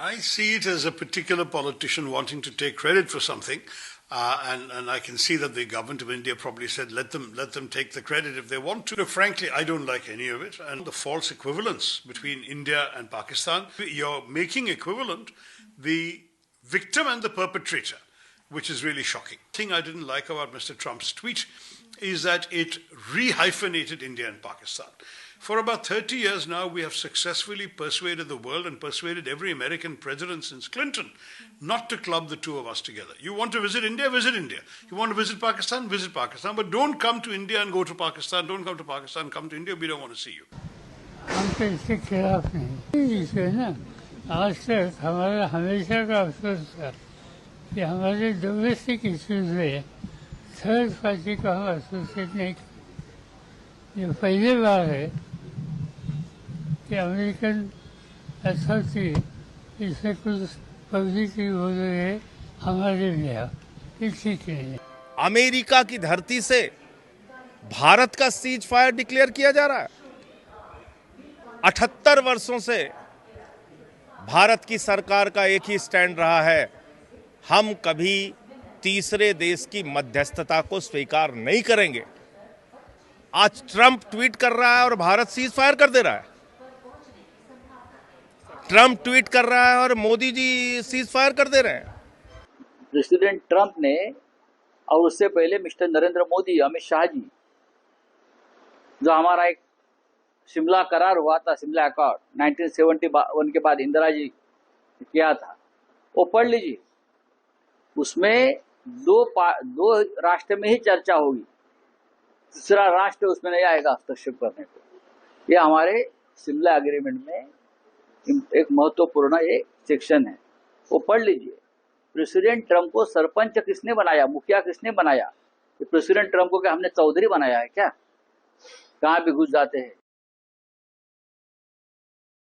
I see it as a particular politician wanting to take credit for something. And I can see that the government of India probably said, let them take the credit if they want to. Frankly, I don't like any of it. And the false equivalence between India and Pakistan, you're making equivalent the victim and the perpetrator, which is really shocking. The thing I didn't like about Mr. Trump's tweet is that it re-hyphenated India and Pakistan. For about 30 years now, we have successfully persuaded the world and persuaded every American president since Clinton not to club the two of us together. You want to visit India, visit India. You want to visit Pakistan, but don't come to India and go to Pakistan. Don't come to Pakistan, come to India. We don't want to see you. हम तो इसके खिलाफ नहीं इसके ना आज तक हमारा हमेशा का अफसोस था कि हमारे डोमेस्टिक इश्यूज में थर्ड पार्टी को हम एसोसिएट नहीं करते। ये पहली बार है कि अमेरिकन अथॉरिटी इसमें कुछ पब्लिसिटी हो रही है हमारे लिए, ये ठीक नहीं है। अमेरिका की धरती से भारत का सीज फायर डिक्लेयर किया जा रहा है। 78 वर्षों से भारत की सरकार का एक ही स्टैंड रहा है, हम कभी तीसरे देश की मध्यस्थता को स्वीकार नहीं करेंगे। आज ट्रंप ट्वीट कर रहा है और भारत सीज फायर कर दे रहा है। ट्रंप ट्वीट कर रहा है और मोदी जी सीज फायर कर दे रहे हैं। प्रेसिडेंट ट्रंप ने और उससे पहले मिस्टर नरेंद्र मोदी, अमित शाह जी, जो हमारा एक शिमला करार हुआ था, शिमला अकॉर्ड 1971 के बाद इंदिरा जी किया था, वो पढ़ लीजिए। उसमें दो राष्ट्र में ही चर्चा होगी, तीसरा राष्ट्र उसमें नहीं आएगा हस्तक्षेप करने को। ये हमारे शिमला एग्रीमेंट में एक महत्वपूर्ण ये सेक्शन है, वो पढ़ लीजिए। प्रेसिडेंट ट्रंप को सरपंच किसने बनाया, मुखिया किसने बनाया? प्रेसिडेंट ट्रंप को क्या हमने चौधरी बनाया है क्या? कहाँ भी घुस जाते हैं।